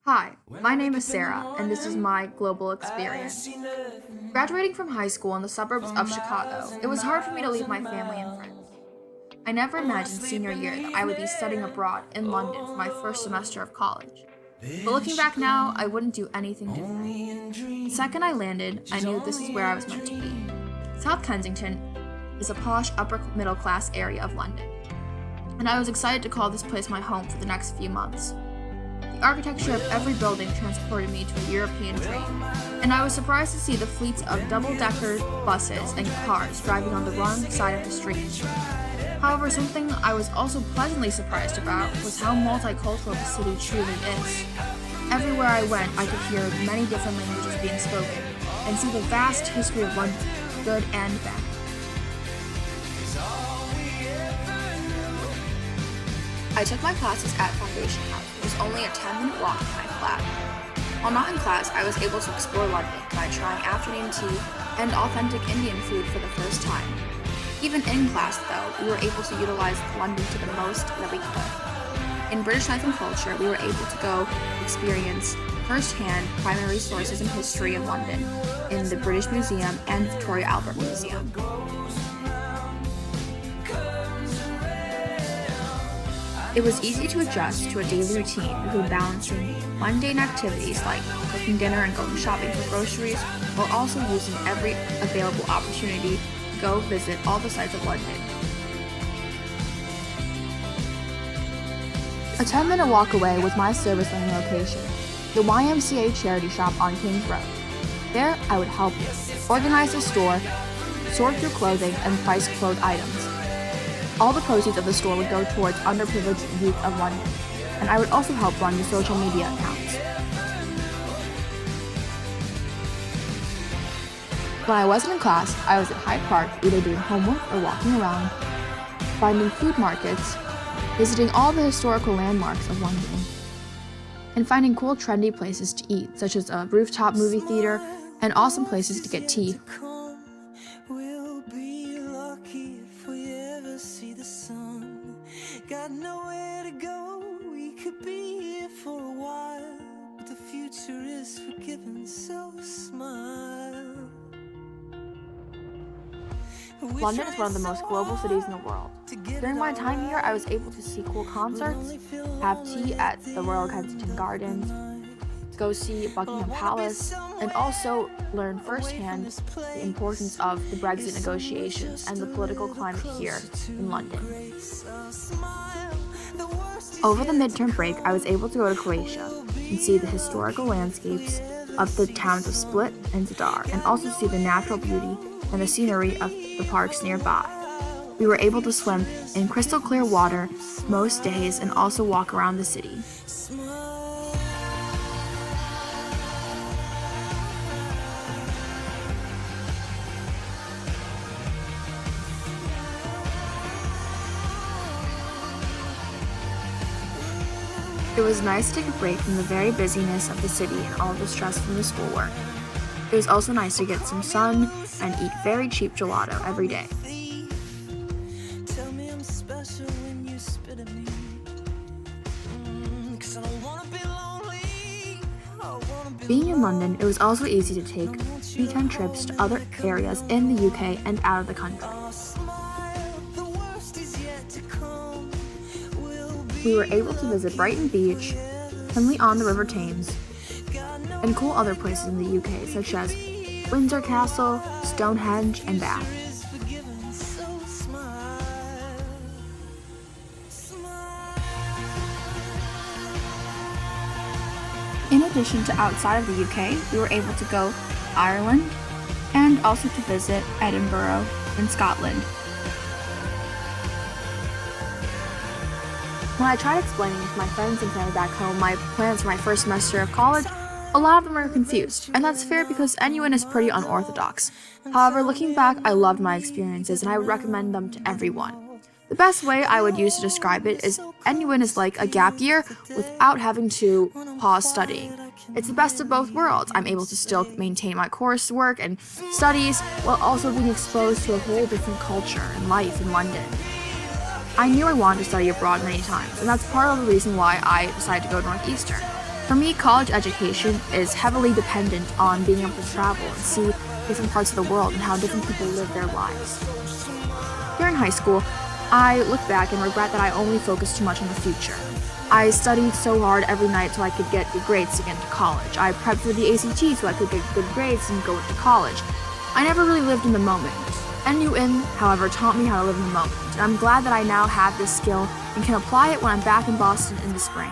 Hi, my name is Sarah, and this is my global experience. Graduating from high school in the suburbs of Chicago, it was hard for me to leave my family and friends. I never imagined senior year that I would be studying abroad in London for my first semester of college. But looking back now, I wouldn't do anything different. The second I landed, I knew this is where I was meant to be. South Kensington is a posh upper middle class area of London, and I was excited to call this place my home for the next few months. The architecture of every building transported me to a European dream, and I was surprised to see the fleets of double-decker buses and cars driving on the wrong side of the street. However, something I was also pleasantly surprised about was how multicultural the city truly is. Everywhere I went, I could hear many different languages being spoken, and see the vast history of London, good and bad. I took my classes at Foundation House. It was only a 10-minute walk from my flat. While not in class, I was able to explore London by trying afternoon tea and authentic Indian food for the first time. Even in class, though, we were able to utilize London to the most that we could. In British Life and Culture, we were able to go experience firsthand primary sources and history of London in the British Museum and Victoria Albert Museum. It was easy to adjust to a daily routine between balancing mundane activities like cooking dinner and going shopping for groceries, while also using every available opportunity to go visit all the sites of London. A 10-minute walk away was my service learning location, the YMCA charity shop on Kings Road. There, I would help organize the store, sort through clothing, and price clothes items. All the proceeds of the store would go towards underprivileged youth of London, and I would also help run the social media accounts. When I wasn't in class, I was at Hyde Park either doing homework or walking around, finding food markets, visiting all the historical landmarks of London, and finding cool trendy places to eat, such as a rooftop movie theater and awesome places to get tea. See the sun, got nowhere to go. We could be here for a while, but the future is forgiven, so smile. London is one of the most global cities in the world. During my time here, I was able to see cool concerts, have tea at the Royal Kensington Gardens, go see Buckingham Palace, and also learn firsthand the importance of the Brexit negotiations and the political climate here in London. Over the midterm break, I was able to go to Croatia and see the historical landscapes of the towns of Split and Zadar, and also see the natural beauty and the scenery of the parks nearby. We were able to swim in crystal clear water most days and also walk around the city. It was nice to take a break from the very busyness of the city and all the stress from the schoolwork. It was also nice to get some sun and eat very cheap gelato every day. Being in London, it was also easy to take weekend trips to other areas in the UK and out of the country. We were able to visit Brighton Beach, Henley on the River Thames, and cool other places in the UK such as Windsor Castle, Stonehenge, and Bath. In addition to outside of the UK, we were able to go to Ireland and also to visit Edinburgh in Scotland. When I tried explaining to my friends and family back home my plans for my first semester of college, a lot of them were confused, and that's fair because NUN is pretty unorthodox. However, looking back, I loved my experiences and I would recommend them to everyone. The best way I would use to describe it is NUN is like a gap year without having to pause studying. It's the best of both worlds. I'm able to still maintain my coursework and studies while also being exposed to a whole different culture and life in London. I knew I wanted to study abroad many times, and that's part of the reason why I decided to go to Northeastern. For me, college education is heavily dependent on being able to travel and see different parts of the world and how different people live their lives. During high school, I look back and regret that I only focused too much on the future. I studied so hard every night so I could get good grades to get into college. I prepped for the ACT so I could get good grades and go into college. I never really lived in the moment. NUN, however, taught me how to live in the moment, and I'm glad that I now have this skill and can apply it when I'm back in Boston in the spring.